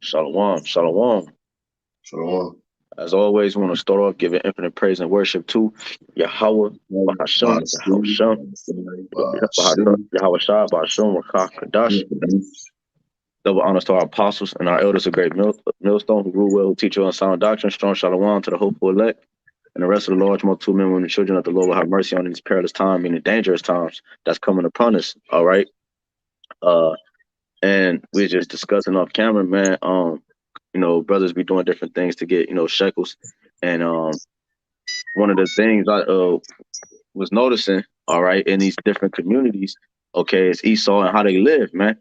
Shalom, shalom. Shalom. As always, we want to start off giving infinite praise and worship to Yahweh, Bahasham, Yahusham, Yahweh Shah, Bahasham, Rakah, Kadash. Double honors to our apostles and our elders of great millstone who rule well, who teach you on sound doctrine, strong shalom to the hopeful elect, and the rest of the large multitude men, women, and children of the Lord will have mercy on these perilous times, meaning dangerous times that's coming upon us. All right. Uh, and we're just discussing off camera, man. Brothers be doing different things to get, shekels. And one of the things I was noticing, all right, in these different communities, okay, is Esau and how they live, man.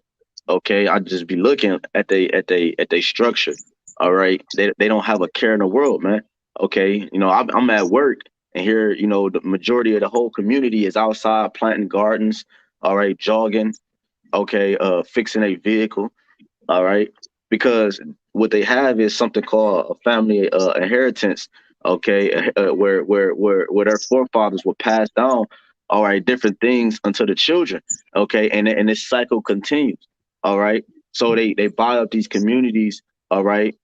Okay, I just be looking at they structure. All right, they don't have a care in the world, man. Okay, I'm at work and here, the majority of the whole community is outside planting gardens. All right, jogging. Okay, fixing a vehicle. All right, because what they have is something called a family inheritance. Okay, where their forefathers will pass down, all right, different things unto the children. Okay, and this cycle continues. All right, so they buy up these communities. All right,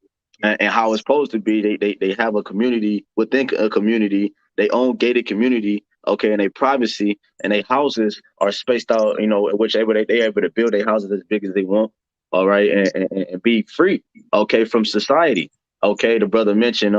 and how it's supposed to be. They have a community within a community. They own gated community. Okay, and they privacy and their houses are spaced out. Which they able to build their houses as big as they want. All right, and be free. Okay, from society. Okay, the brother mentioned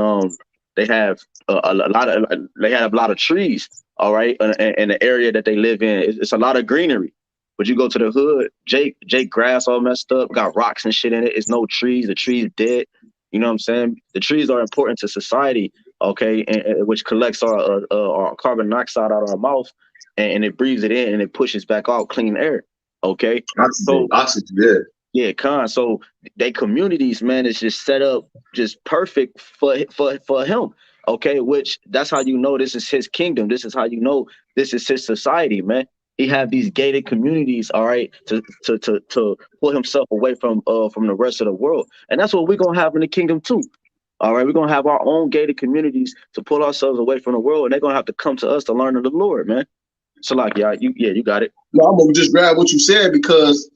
they have a lot of they have a lot of trees. All right, in the area that they live in, it's a lot of greenery. But you go to the hood, Jake grass all messed up, got rocks and shit in it. It's no trees. The trees dead. You know what I'm saying? The trees are important to society, okay, and which collects our carbon dioxide out of our mouth, and it breathes it in and it pushes back out clean air. Okay, Oxygen. so Oxygen, yeah. yeah, Con. So they communities, man, is just set up just perfect for him. Okay, which that's how you know this is his kingdom. This is how you know this is his society, man. He have these gated communities, all right, to pull himself away from the rest of the world, and that's what we're gonna have in the kingdom too. All right, we're gonna have our own gated communities to pull ourselves away from the world, and they're gonna have to come to us to learn of the Lord, man. So like, yeah, you got it. No, I'm gonna just grab what you said because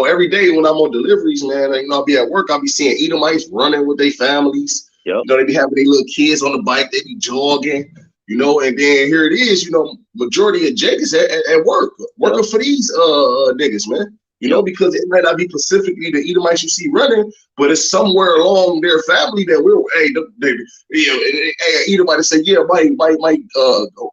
every day when I'm on deliveries, man, I'll be at work, I'll be seeing Edomites running with their families. Yep. They be having their little kids on the bike, they be jogging, and then here it is, majority of Jake is at work, Yep. working for these niggas, man. Yep. Because it might not be specifically the Edomites you see running, but it's somewhere along their family that will, hey, hey, Edomite say, yeah, my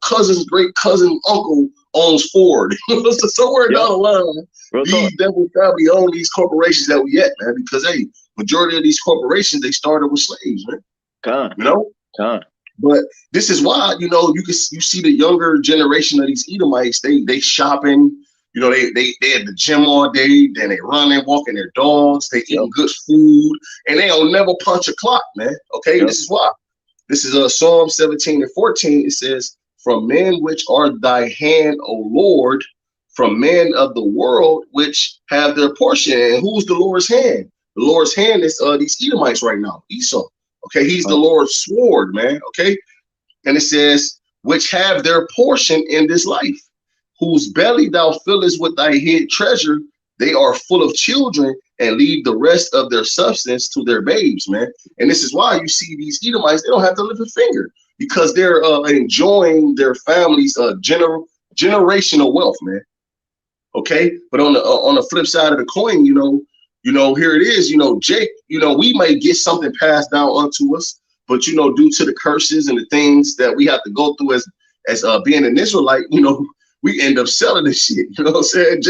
cousin's great cousin uncle owns Ford. So somewhere Yep. down the line, Real talk. these devil family own these corporations that we at, man. Because hey, majority of these corporations they started with slaves, man. Con. You know, Con. but this is why you see the younger generation of these Edomites. They shopping. They at the gym all day. Then they running, walking their dogs. They Yep. eating good food, and they don't never punch a clock, man. Okay, Yep. this is why. This is Psalm 17 and 14. It says, "From men which are thy hand, O Lord, from men of the world which have their portion." And who's the Lord's hand? The Lord's hand is these Edomites right now, Esau. Okay, he's the Lord's sword, man. Okay, and it says, "Which have their portion in this life, whose belly thou fillest with thy hid treasure. They are full of children and leave the rest of their substance to their babes," man. And this is why you see these Edomites, they don't have to lift a finger because they're enjoying their families' generational wealth, man. Okay, but on the flip side of the coin, here it is. Jake. We may get something passed down unto us, but due to the curses and the things that we have to go through as being an Israelite, we end up selling this shit. You know what I'm saying?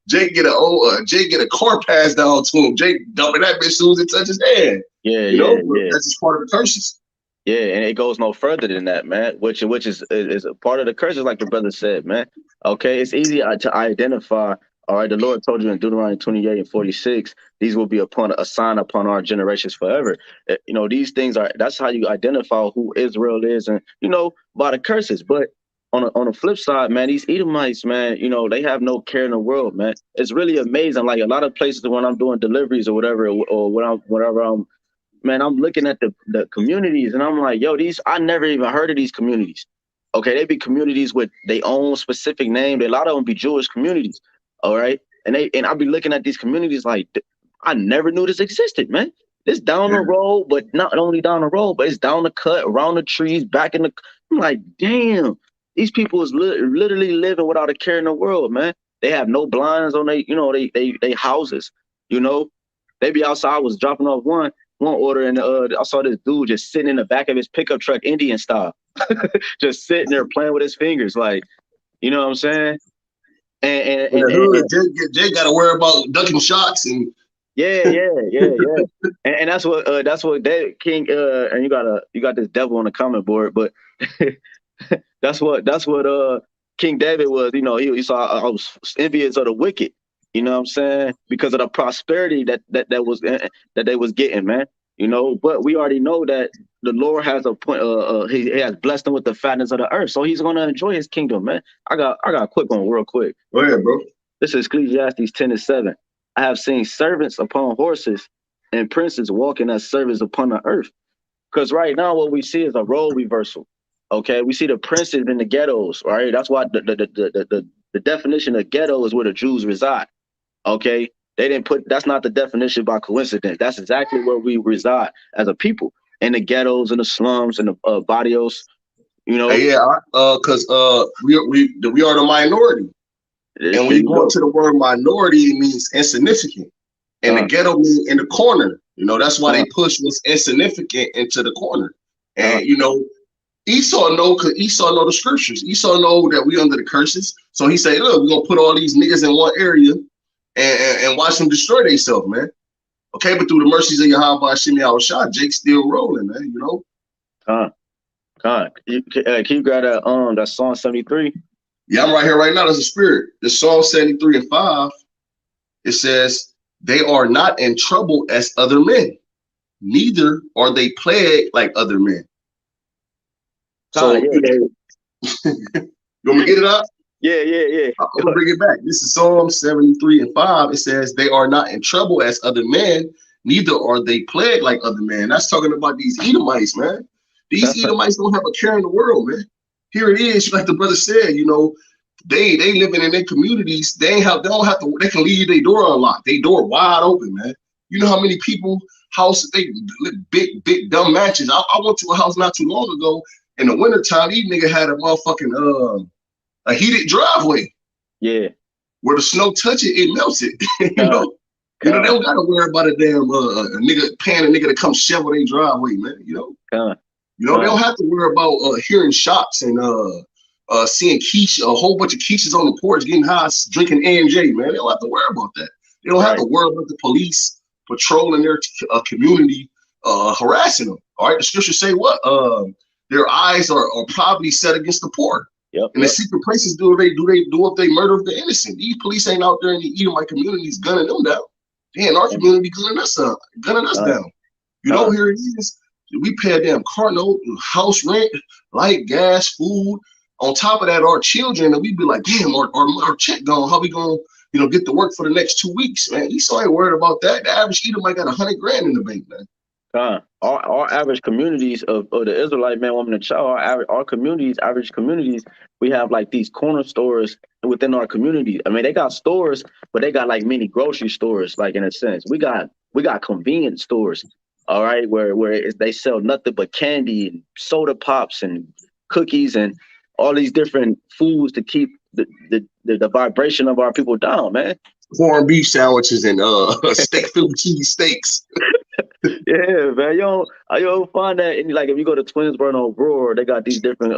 Jake get a car passed down to him. Jake dumping that bitch as soon as it touches his hand. Yeah, yeah, But yeah, that's just part of the curses. yeah, and it goes no further than that, man. Which is a part of the curses, like the brother said, man. Okay, it's easy to identify. All right, the Lord told you in Deuteronomy 28:46, these will be upon a sign upon our generations forever. These things are. That's how you identify who Israel is, and by the curses. But on the flip side, man, these Edomites, man, they have no care in the world, man. It's really amazing. Like a lot of places when I'm doing deliveries or whatever, or whatever I'm man, I'm looking at the communities and I'm like, yo, these I never even heard of these communities. Okay, they be communities with their own specific name. A lot of them be Jewish communities. All right, and I'll be looking at these communities like, I never knew this existed, man. It's down the road, but not only down the road, but it's down the cut, around the trees, back in the. I'm like, damn, these people is literally living without a care in the world, man. They have no blinds on they houses, you know. They be outside. I was dropping off one order, and I saw this dude just sitting in the back of his pickup truck, Indian style, just sitting there playing with his fingers, like, you know what I'm saying? In the hood, Jay got to worry about ducking shots and. Yeah. And that's what David King and you got this devil on the comment board, but that's what King David was. You know, he saw I was envious of the wicked. You know what I'm saying? Because of the prosperity that they was getting, man. You know, but we already know that the Lord has a point. He has blessed them with the fatness of the earth, so He's gonna enjoy His kingdom, man. I got a quick one, real quick. Go ahead, bro. This is Ecclesiastes 10:7. I have seen servants upon horses and princes walking as servants upon the earth. Because right now what we see is a role reversal. Okay, we see the princes in the ghettos, right? That's why the definition of ghetto is where the Jews reside. Okay, they didn't put, that's not the definition by coincidence. That's exactly where we reside as a people, in the ghettos, in the slums, in the barrios. You know, because we are the minority, and when you go to the word minority, it means insignificant, and the ghetto means in the corner. You know, that's why they push what's insignificant into the corner. And you know, Esau know, because Esau know the scriptures. Esau know that we under the curses. So he say, look, we're gonna put all these niggas in one area and watch them destroy themselves, man. Okay, but through the mercies of Yahweh Shimei Al-Shah, Jake's still rolling, man, you know. Can you grab that Psalm 73? Yeah, I'm right here right now. There's a spirit. The Psalm 73:5, it says, they are not in trouble as other men, neither are they plagued like other men. So, you know, you want me to get it up? Yeah. I'm gonna bring it back. This is Psalm 73:5. It says, they are not in trouble as other men, neither are they plagued like other men. That's talking about these Edomites, man. These Edomites don't have a care in the world, man. Here it is, like the brother said, you know, they living in their communities. They don't have to. They can leave their door unlocked. Their door wide open, man. You know how many people houses they live big dumb mansions. I went to a house not too long ago. In the wintertime, these nigga had a motherfucking a heated driveway. Yeah. Where the snow touch it, it melts it. You know, they don't gotta worry about a damn a nigga paying a nigga to come shovel their driveway, man. You know. You know, they don't have to worry about hearing shots and seeing quiche, a whole bunch of quiches on the porch, getting high, drinking A&J, man. They don't have to worry about that. They don't have to worry about the police patrolling their community, harassing them. All right, the scriptures say what? Their eyes are probably set against the poor. In the secret places, do if they murder the innocent. These police ain't out there in the Edomite communities gunning them down. They in our community gunning us down. You know, here it is. We pay a damn car note, house rent, light, gas, food. On top of that, our children, and we'd be like, damn, our check gone. How we gonna, you know, get to work for the next 2 weeks, man? Esau ain't worried about that. The average Edomite got $100 grand in the bank, man. Our average communities of the Israelite man, woman, and child, average communities, we have like these corner stores within our community. I mean, they got stores, but they got like mini grocery stores, like in a sense. We got convenience stores. All right, where they sell nothing but candy and soda pops and cookies and all these different foods to keep the vibration of our people down, man. Corned beef sandwiches and steak Philly cheese steaks. Yeah, man. You don't find that like if you go to Twinsburg or Brewer, they got these different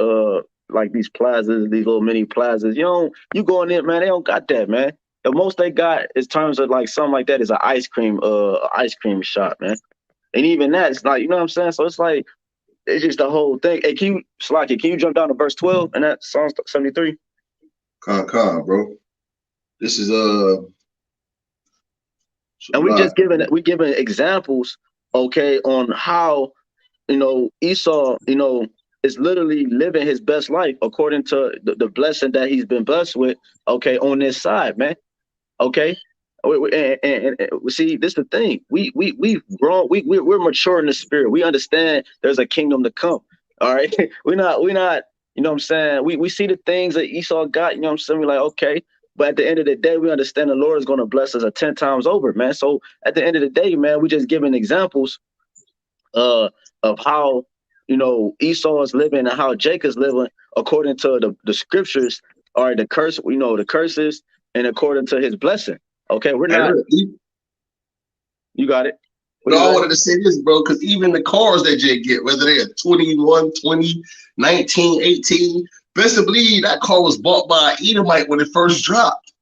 like these plazas, these little mini plazas. You go in there, man, they don't got that, man. The most they got in terms of like something like that is an ice cream shop, man. And even that, it's like, you know what I'm saying? So it's like, it's just the whole thing. Hey, can you jump down to verse 12 in that Psalm 73? Bro. This is and we giving examples, okay, on how, you know, Esau, you know, is literally living his best life according to the blessing that he's been blessed with, okay, on this side, man. Okay. And see, this is the thing. We've grown. We're mature in the spirit. We understand there's a kingdom to come. All right, we're not. You know what I'm saying? We see the things that Esau got. You know what I'm saying? We're like, okay, But at the end of the day, we understand the Lord is going to bless us 10 times over, man. So at the end of the day, man, we just giving examples uh, of how, Esau is living and how Jacob's living according to the scriptures, or the curse, the curses, and according to his blessing. Okay, we're Hey, not. look, You got it. What no, do you I say? wanted to say this, bro, because even the cars that Jay get, whether they're 21, 20, 19, 18, best to believe that car was bought by an Edomite when it first dropped.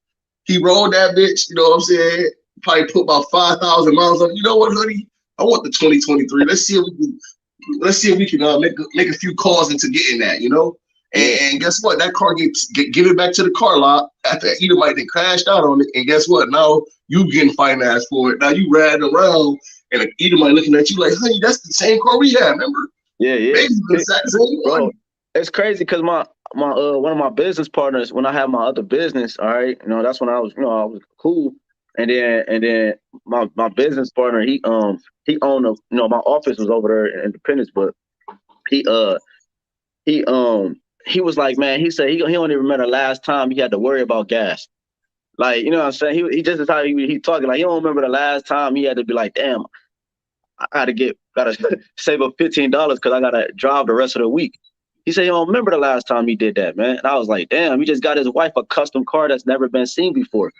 He rolled that bitch, you know what I'm saying? Probably put about 5,000 miles on. You know what, honey? I want the 2023. Let's see if we can make a few calls into getting that, Yeah, And guess what? That car give it back to the car lot after Edomite then crashed out on it. And guess what? Now you getting financed for it. Now you riding around and an Edomite looking at you like, honey, that's the same car we had, remember? yeah. Baby's the exact same Bro, one. it's crazy because my one of my business partners, when I had my other business, all right, that's when I was, I was cool. And then my business partner, he owned my office was over there in Independence, but he uh he he was like, man, he said he don't even remember the last time he had to worry about gas. Like, you know what I'm saying? He just is how he talking. Like, he don't remember the last time he had to be like, damn, I gotta save up $15 because I gotta drive the rest of the week. He said he don't remember the last time he did that, man. And I was like, damn, he just got his wife a custom car that's never been seen before.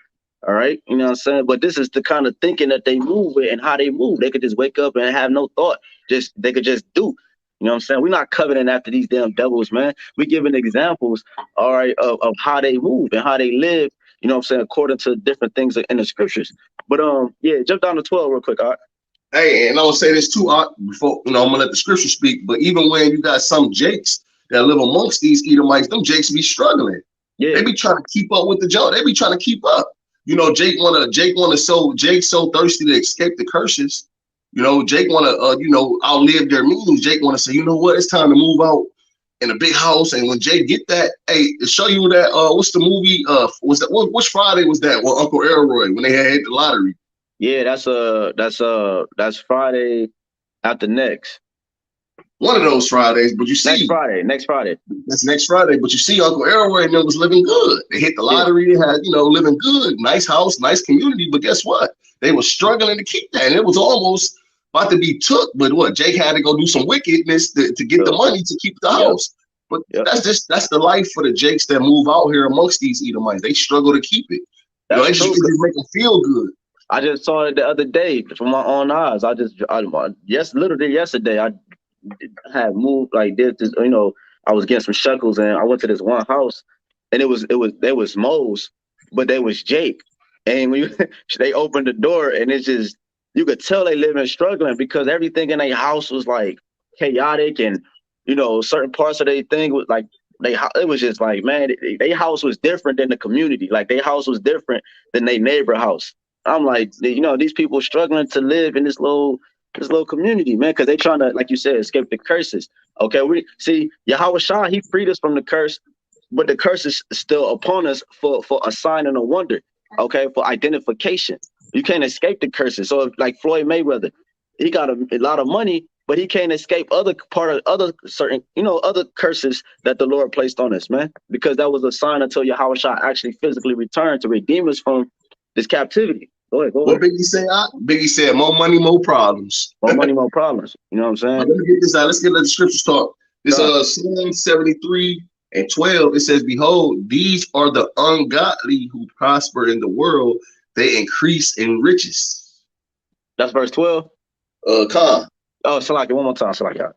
All right. You know what I'm saying? But this is the kind of thinking that they move with and how they move. They could just wake up and have no thought. They could just do. You know what I'm saying? We're not coveting after these damn devils, man. We giving examples, all right, of how they move and how they live, you know what I'm saying, according to different things in the scriptures. But yeah, jump down to 12 real quick, all right? Hey, and I will say this too, before I'm gonna let the scripture speak. But even when you got some Jakes that live amongst these Edomites, them Jakes be struggling. Yeah. They be trying to keep up with the Joe. They be trying to keep up. Jake so thirsty to escape the curses. Jake wanna outlive their means. Jake wanna say, you know what, it's time to move out in a big house. And when Jake get that, hey, to show you that what's the movie? Which Friday was that? Well, Uncle Elroy when they had hit the lottery. Yeah, that's Friday after next. One of those Fridays, but you Next see, Friday. Next Friday. that's next Friday. But you see, Uncle Elroy and them was living good. They hit the Yeah. lottery. They had, living good, nice house, nice community. But guess what? They were struggling to keep that, and it was almost about to be took. But what? Jake had to go do some wickedness to get the money to keep the Yep. house. But Yep. that's the life for the Jakes that move out here amongst these Edomites. They struggle to keep it. That's It true. just make them feel good. I just saw it the other day from my own eyes. Literally yesterday, I had moved, like, did this, I was getting some shekels and I went to this one house, and there was Mo's, but there was Jake. And when they opened the door, and it's just, you could tell they living struggling because everything in their house was like chaotic, and certain parts of their thing was like it was just like, man, their house was different than the community. Like, their house was different than their neighbor house. I'm like, these people struggling to live in this little community, man, because they trying to, like you said, escape the curses. Okay, we see Yahweh Shah, he freed us from the curse, but the curse is still upon us for a sign and a wonder. Okay, for identification. You can't escape the curses. So if, like Floyd Mayweather, he got a lot of money, but he can't escape other certain, other curses that the Lord placed on us, man, because that was a sign until Yahweh Shah actually physically returned to redeem us from this captivity. Go ahead. What Biggie said? Biggie said, "More money, more problems." More money, more problems. You know what I'm saying? Let me get this out. Let's get the scriptures talk. This Sure. Psalm 73 and 12. It says, "Behold, these are the ungodly who prosper in the world; they increase in riches." That's verse 12. Khan. Oh, Salaki, one more time, Salaki.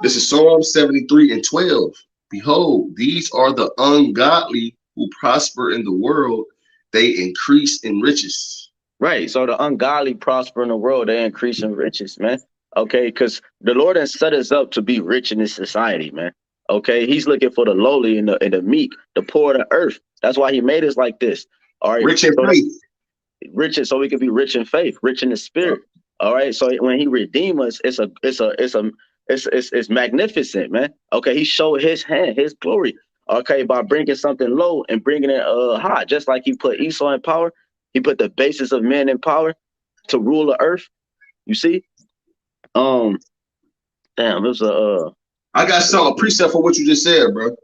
This is Psalm 73 and 12. Behold, these are the ungodly who prosper in the world; they increase in riches. Right. So the ungodly prosper in the world, they increase in riches, man. Okay, because the Lord has set us up to be rich in this society, man. Okay, He's looking for the lowly and the meek, the poor of the earth. That's why He made us like this. All right, Rich in so faith. so we can be rich in faith, rich in the spirit. All right, so when He redeem us, it's magnificent, man. Okay, He showed His hand, His glory. Okay, by bringing something low and bringing it high, just like He put Esau in power. He put the basis of men in power to rule the earth. You see? Damn, it was I got some precept for what you just said, bro.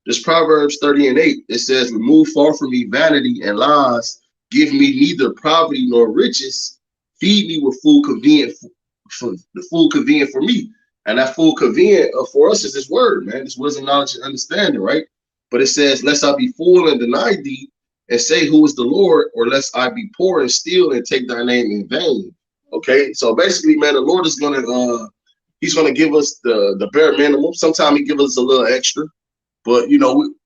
This Proverbs 30:8, it says, remove far from me vanity and lies. Give me neither poverty nor riches. Feed me with food convenient for the food convenient for me. And that food convenient for us is this word, man. This wisdom, knowledge, and understanding, right? But it says, lest I be full and deny thee and say, who is the Lord? Or lest I be poor and steal and take thy name in vain. Okay, so basically, man, the Lord is gonna he's gonna give us the bare minimum. Sometimes he gives us a little extra. But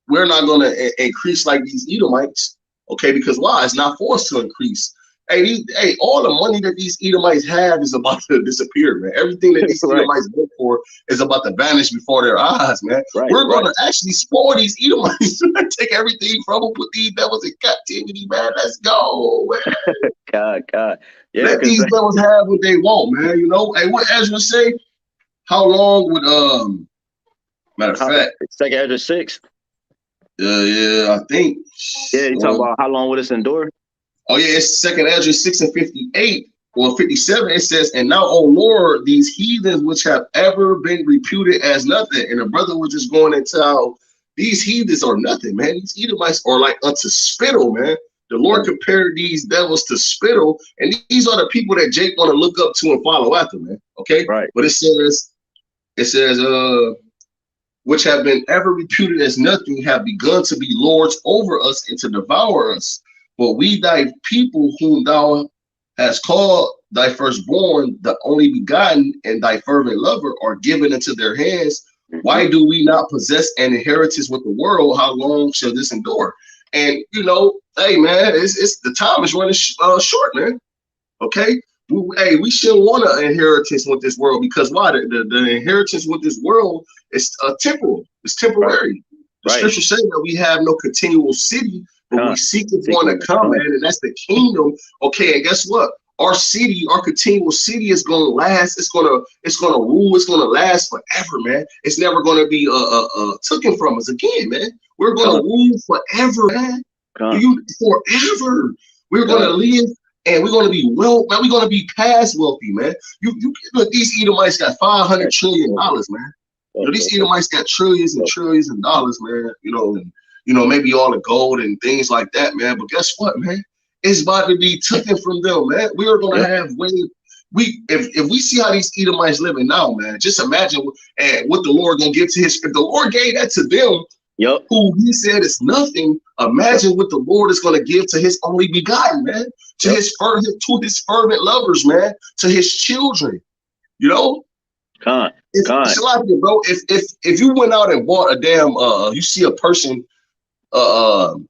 we're not going to increase like these Edomites, okay? Because why? It's not for us to increase. Hey, all the money that these Edomites have is about to disappear, man. Everything that these Right. Edomites work for is about to vanish before their eyes, man. Right, We're going to actually spoil these Edomites, take everything from them, put these devils in captivity, man. Let's go, man. God. Yeah, Let these devils have what they want, man. Hey, what Ezra say? How long would matter of fact, Second Ezra 6. yeah, I think. Yeah, you talk about how long will this endure? Oh yeah, it's Second Ezra 6:58 or 57. It says, "And now, O Lord, these heathens which have ever been reputed as nothing." And the brother was just going into how these heathens are nothing, man. These Edomites are like unto spittle, man. The Lord compared these devils to spittle, and these are the people that Jake want to look up to and follow after, man. Okay, right? But it says, which have been ever reputed as nothing, have begun to be lords over us and to devour us. But we, thy people, whom thou hast called thy firstborn, the only begotten, and thy fervent lover, are given into their hands. Why do we not possess an inheritance with the world? How long shall this endure? And hey man, it's the time is running short, man. Okay. We shouldn't want an inheritance with this world, because why? The inheritance with this world is temporal. It's temporary. The scripture says that we have no continual city, but we seek one to come, man, and that's the kingdom. Okay, and guess what? Our city, our continual city, is gonna last. It's gonna rule. It's gonna last forever, man. It's never gonna be taken from us again, man. We're gonna rule forever, man. Forever. We're gonna live. And we're going to be man. We're going to be past wealthy, man. You look, these Edomites got $500 trillion, man. These Edomites got trillions and trillions of dollars, man. Maybe all the gold and things like that, man. But guess what, man? It's about to be taken from them, man. We are going to have if we see how these Edomites living now, man. Just imagine what the Lord going to give to if the Lord gave that to them. Who he said is nothing. Imagine what the Lord is going to give to his only begotten, man, to his fervent lovers, man, to his children. It's a lot of you, bro. If you went out and bought a damn, you see a person, man,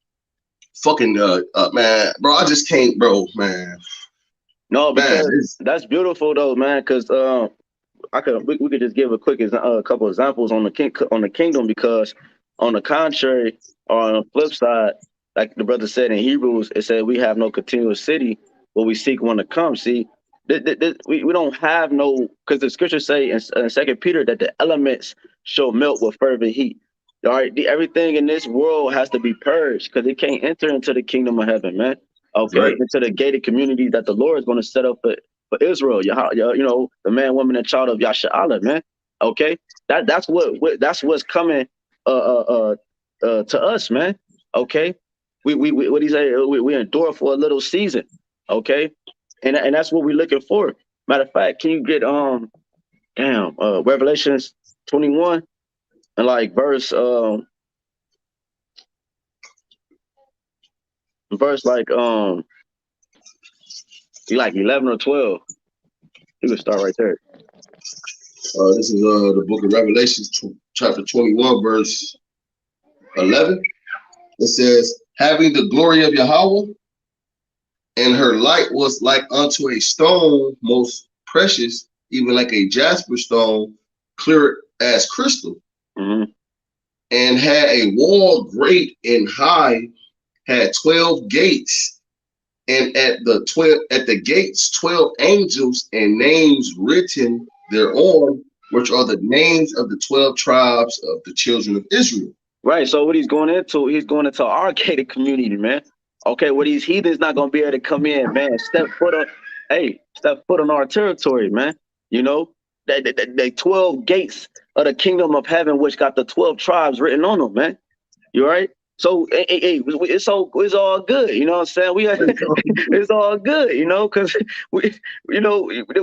bro, I just can't, bro, man. No, because that's beautiful though, man. Because we could just give a quick couple examples on the kingdom, because on the contrary, or on the flip side, like the brother said in Hebrews, it said we have no continuous city, but we seek one to come. See, we don't have no, because the scriptures say in 2 Peter that the elements shall melt with fervent heat. All right, everything in this world has to be purged, because it can't enter into the kingdom of heaven, man. Okay, into the gated community that the Lord is going to set up for Israel. The man, woman, and child of Yasha'Allah, man. Okay, that's what's coming to us, man. Okay, we what he say? We endure for a little season. Okay, and that's what we're looking for. Matter of fact, can you get Revelations 21 and like verse like 11 or 12? You can start right there. This is the book of Revelations, chapter 21, verse 11. It says, having the glory of Yahweh, and her light was like unto a stone most precious, even like a jasper stone, clear as crystal, and had a wall great and high, had 12 gates, and at the gates 12 angels, and names written thereon, which are the names of the 12 tribes of the children of Israel. Right. So what he's going into our gated community, man. Okay, well, these heathens not gonna be able to come in, man. Step foot on our territory, man. They 12 gates of the kingdom of heaven, which got the 12 tribes written on them, man. You right? So it's all good. You know what I'm saying? It's all good. You know, because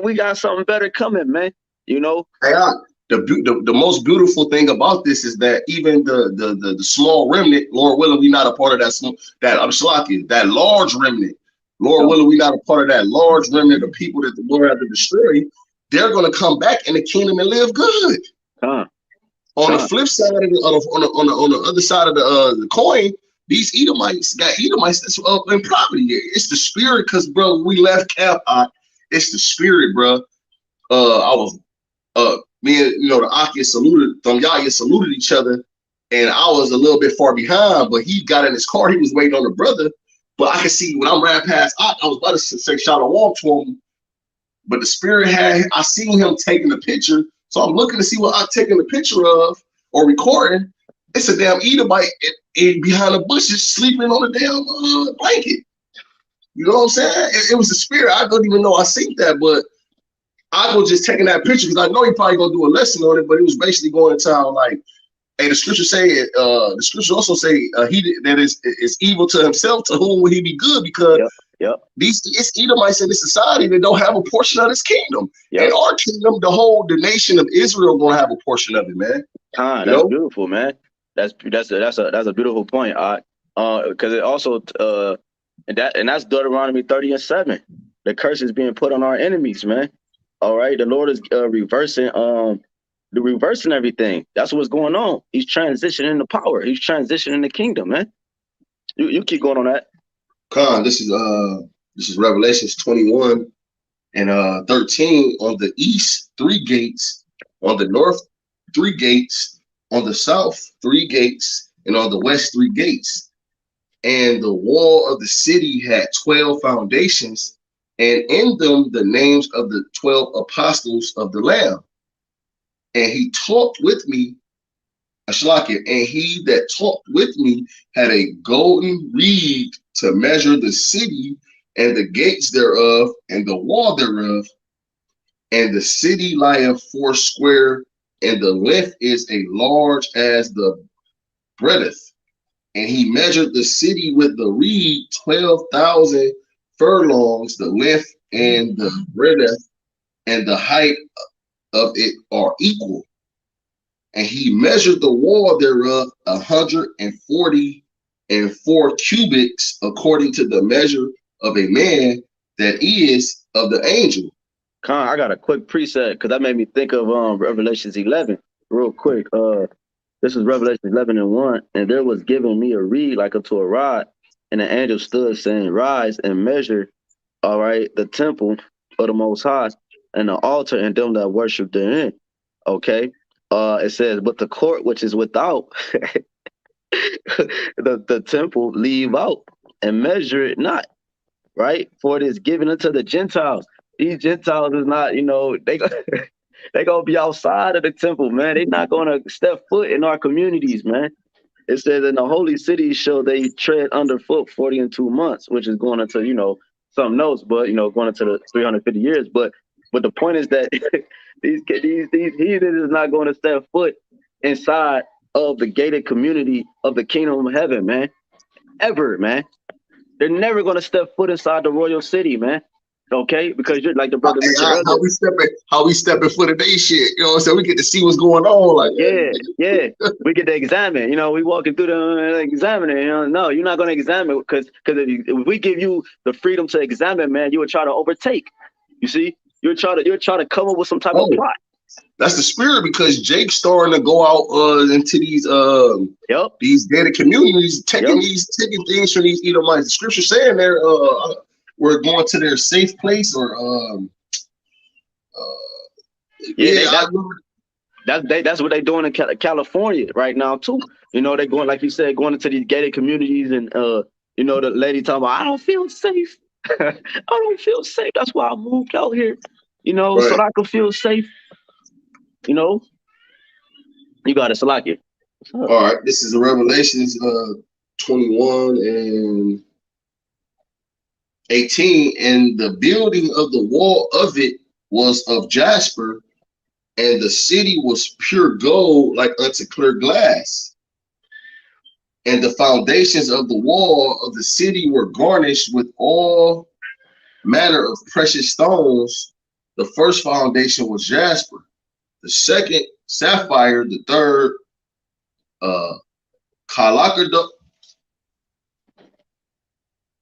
we got something better coming, man. You know. Hey, the most beautiful thing about this is that even the small remnant, Lord willing, we not a part of that I'm slocking, that large remnant. Lord willing, we not a part of that large remnant of people that the Lord had to destroy. They're gonna come back in the kingdom and live good. On the flip side of on the other side of the coin, these Edomites that's up in poverty. It's the spirit, because bro, we left Cap. It's the spirit, bro. I was me and the Akia saluted each other, and I was a little bit far behind, but he got in his car. He was waiting on the brother, but I could see when I'm riding past, I was about to say shalom to him, but the spirit I seen him taking a picture, so I'm looking to see what I'm taking a picture of or recording. It's a damn Edomite behind the bushes sleeping on a damn blanket. You know what I'm saying? It was the spirit. I don't even know I seen that, but I was just taking that picture because I know he probably gonna do a lesson on it, but it was basically going to town like, hey, the scripture say the scripture also say he that is evil to himself, to whom will he be good? Because it's Edomites in this society that don't have a portion of this kingdom. In our kingdom, the nation of Israel gonna have a portion of it, man. That's beautiful, man. That's a beautiful point. Because it also and that's Deuteronomy 30:7. The curse is being put on our enemies, man. All right, the Lord is reversing everything. That's what's going on. He's transitioning the power. He's transitioning the kingdom, man. You keep going on that. This is Revelations 21 and 13. On the east, 3 gates. On the north, 3 gates. On the south, 3 gates. And on the west, 3 gates. And the wall of the city had 12 foundations, and in them the names of the 12 apostles of the Lamb. And he talked with me, Ashlakia, and he that talked with me had a golden reed to measure the city and the gates thereof and the wall thereof. And the city lieth 4 square, and the length is a large as the breadth. And he measured the city with the reed 12,000 furlongs, the length and the breadth and the height of it are equal. And he measured the wall thereof 144 cubits, according to the measure of a man that is of the angel. I got a quick preset because that made me think of Revelations 11 real quick. This is Revelation 11:1, and there was given me a reed like unto a rod, and the angel stood, saying, Rise and measure, all right, the temple of the Most High, and the altar, and them that worship therein. Okay, it says, but the court which is without, the temple, leave out and measure it not, right? For it is given unto the Gentiles. These Gentiles is not, they gonna be outside of the temple, man. They're not gonna step foot in our communities, man. It says in the holy city shall they tread underfoot 40 and 2 months, which is going into, something else, but going into the 350 years. But the point is that these heathens is not going to step foot inside of the gated community of the kingdom of heaven, man. Ever, man. They're never gonna step foot inside the royal city, man. Okay, because you're like the brother mentioned earlier. How we stepping foot in they shit, so we get to see what's going on. Like we get to examine. We walking through the examining. No, you're not gonna examine because if we give you the freedom to examine, man, you would try to overtake. You see, you're trying to come up with some type of plot. That's the spirit, because Jake's starting to go out into these gated communities, taking things from these Edomites. The scripture saying there, we're going to their safe place, or that's what they're doing in California right now too. They're going, like you said, going into these gated communities, and the lady talking about, I don't feel safe. I don't feel safe. That's why I moved out here, so that I can feel safe. You got it, Salakia. All right, this is Revelations 21 and 18, and the building of the wall of it was of jasper, and the city was pure gold like unto clear glass. And the foundations of the wall of the city were garnished with all manner of precious stones. The first foundation was jasper, the second sapphire, the third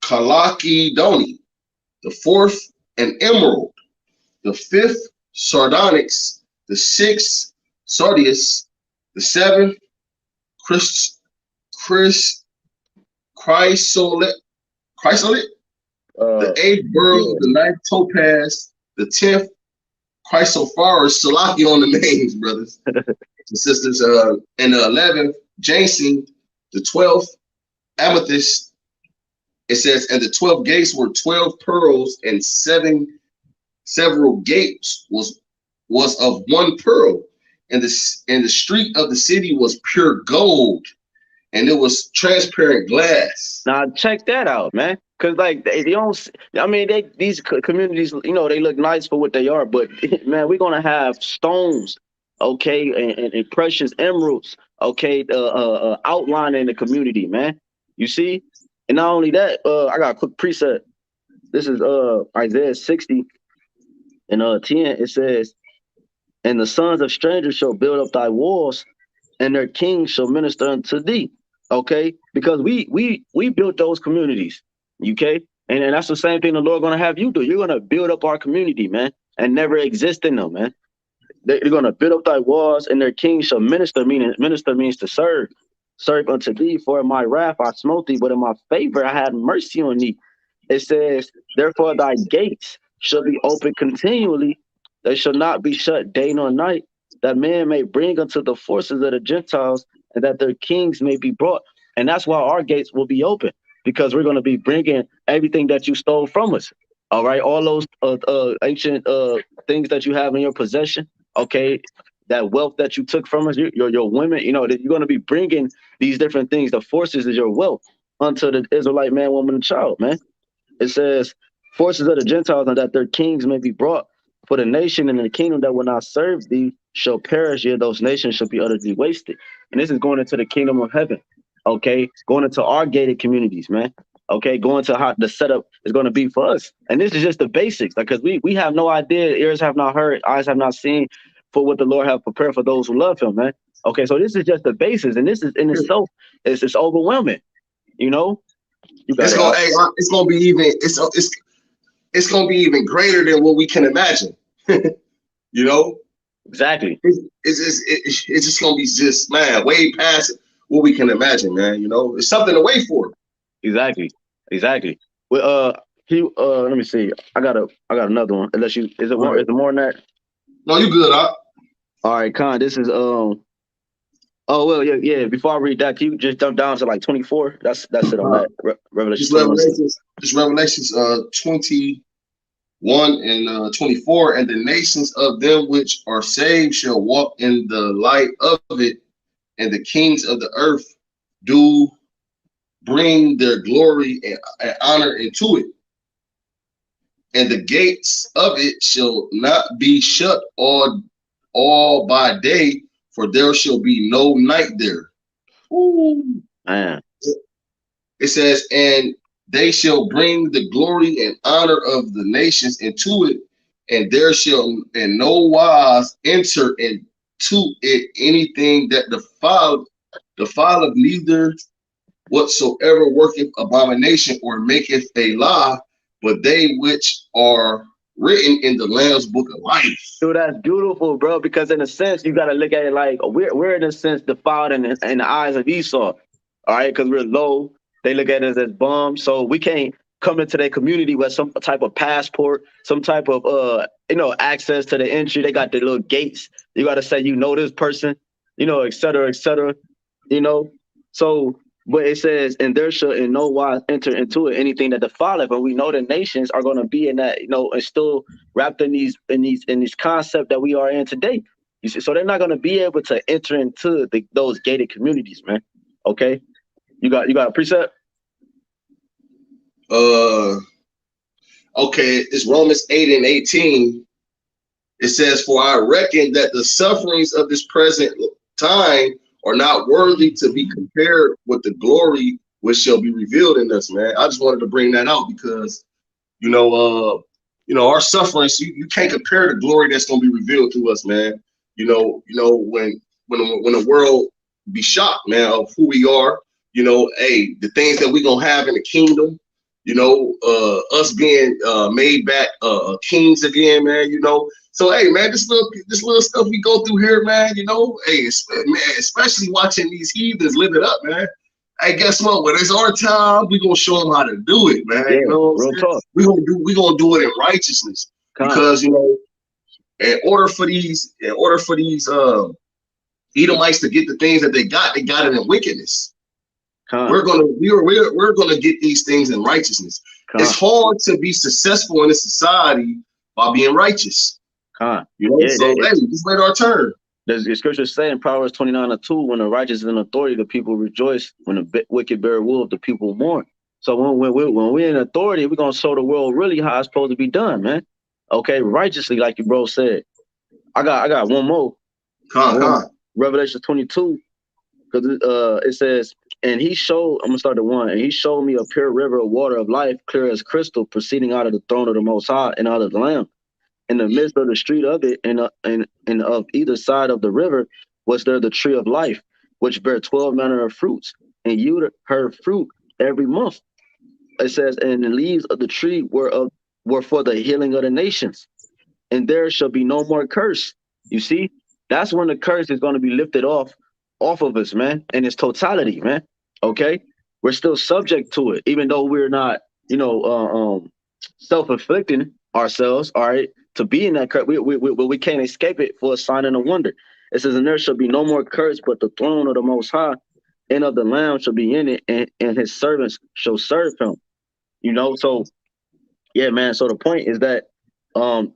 chalcedony, the fourth an emerald, the fifth sardonyx, the sixth sardius, the seventh chrysolite, the eighth beryl, the ninth topaz, the 10th chrysoprase. Salaki on the names, brothers and sisters. And the 11th jacinth, the 12th amethyst. It says, and the 12 gates were 12 pearls, and several gates was of one pearl. And the street of the city was pure gold, and it was transparent glass. Now check that out, man. Cause like they don't. I mean, these communities, you know, they look nice for what they are, but man, we're gonna have stones, okay, and precious emeralds, okay, outlining the community, man. You see, and not only that, I got a quick preset. This is Isaiah 60 and 10. It says, "And the sons of strangers shall build up thy walls, and their kings shall minister unto thee." Okay, because we built those communities, okay, and that's the same thing the Lord gonna have you do. You're gonna build up our community, man, and never exist in them, man. They're gonna build up thy walls, and their kings shall minister. Meaning, minister means to serve unto thee. For in my wrath I smote thee, but in my favor I had mercy on thee. It says, therefore thy gates shall be open continually; they shall not be shut day nor night, that man may bring unto the forces of the Gentiles, and that their kings may be brought. And that's why our gates will be open, because we're going to be bringing everything that you stole from us. All right, all those ancient things that you have in your possession. Okay, that wealth that you took from us, your women. You know that you're going to be bringing these different things. The forces is your wealth unto the Israelite man, woman, and child. Man, it says forces of the Gentiles, and that their kings may be brought. For the nation and the kingdom that will not serve thee shall perish, yet those nations shall be utterly wasted. And this is going into the kingdom of heaven, okay? Going into our gated communities, man. Okay, going to how the setup is going to be for us. And this is just the basics, because we have no idea, ears have not heard, eyes have not seen, for what the Lord have prepared for those who love him, man. Okay, so this is just the basis, and this is in itself, it's overwhelming, you know? It's gonna be even it's gonna be even greater than what we can imagine. You know, exactly. It's just gonna be just, man, way past what we can imagine, man. You know, it's something to wait for. Exactly. Well, let me see. I got another one. Unless is it more? Is it more than that? No, you good, huh? All right, Con. This is Oh well, yeah. Before I read that, can you just jump down to like 24? That's it on that. Revelations 21 and 24, and the nations of them which are saved shall walk in the light of it, and the kings of the earth do bring their glory and honor into it. And the gates of it shall not be shut all by day, for there shall be no night there. Ooh, man. It says, and they shall bring the glory and honor of the nations into it, and there shall in no wise enter into it anything that defileth, neither whatsoever worketh abomination or maketh a lie, but they which are written in the Lamb's book of life. Dude, that's beautiful, bro. Because in a sense, you got to look at it like we're in a sense defiled in the eyes of Esau. All right, because we're low. They look at us as bums, so we can't come into their community with some type of passport, some type of access to the entry. They got the little gates. You got to say this person, et cetera, et cetera. So. But it says, and there shall in no wise enter into it anything that defileth. And we know the nations are going to be in that, and still wrapped in these concept that we are in today. You see, so they're not going to be able to enter into those gated communities, man. Okay, you got a precept. Okay, it's Romans 8:18. It says, "For I reckon that the sufferings of this present time are not worthy to be compared with the glory which shall be revealed in us, man. I just wanted to bring that out because, our sufferings, you can't compare the glory that's going to be revealed to us, man. When the world be shocked, man, of who we are, hey, the things that we're going to have in the kingdom, us being made back kings again, man, So, hey, man, this little stuff we go through here, man, hey, man, especially watching these heathens live it up, man. Hey, guess what? When it's our time, we gonna show them how to do it, man. Yeah, you know what I'm saying? talk. We gonna do it in righteousness. Because in order for these Edomites to get the things that they got it in wickedness. We're gonna get these things in righteousness. It's hard to be successful in a society by being righteous. So hey, just wait our turn. The scripture saying in Proverbs 29:2, when the righteous is in authority, the people rejoice. When the wicked bear wolf, the people mourn. So when we're in authority, we're gonna show the world really how it's supposed to be done, man. Okay, righteously, like your bro said. I got one more. Revelation 22, because it says, and he showed. I'm gonna start at 1. And he showed me a pure river of water of life, clear as crystal, proceeding out of the throne of the Most High and out of the Lamb. In the midst of the street of it, and of either side of the river, was there the tree of life, which bare 12 manner of fruits, and yielded her fruit every month. It says, and the leaves of the tree were for the healing of the nations, and there shall be no more curse. You see, that's when the curse is going to be lifted off of us, man, in its totality, man. Okay, we're still subject to it, even though we're not, self-inflicting ourselves. All right. To be in that curse, we can't escape it for a sign and a wonder. It says, and there shall be no more curse, but the throne of the Most High and of the Lamb shall be in it, and his servants shall serve him. So yeah, man. So the point is that once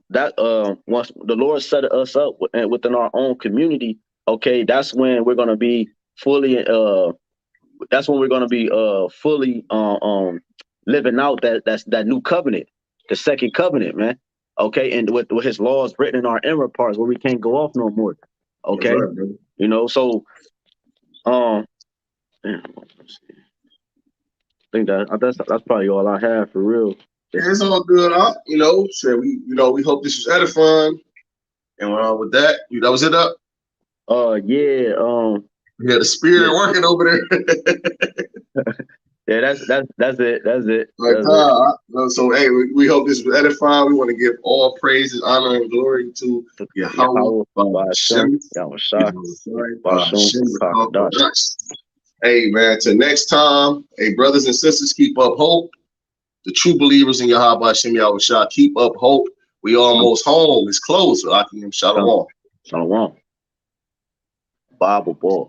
the Lord set us up within our own community, okay, that's when we're gonna be fully living out that new covenant, the second covenant, man. Okay, and with his laws written in our inward parts, where we can't go off no more. Okay, right, so I think that's probably all I have for real. It's all good, so we hope this was edifying, and with that, that was it up. Yeah, the spirit working over there. Yeah, that's it. That's it. So hey, we hope this was edifying. We want to give all praises, honor, and glory to Yahweh. Hey man, till next time. Hey, brothers and sisters, keep up hope. The true believers in Yahweh Hashem Yahushua, keep up hope. We almost home. It's close. Shalom. Shalom. Bible ball.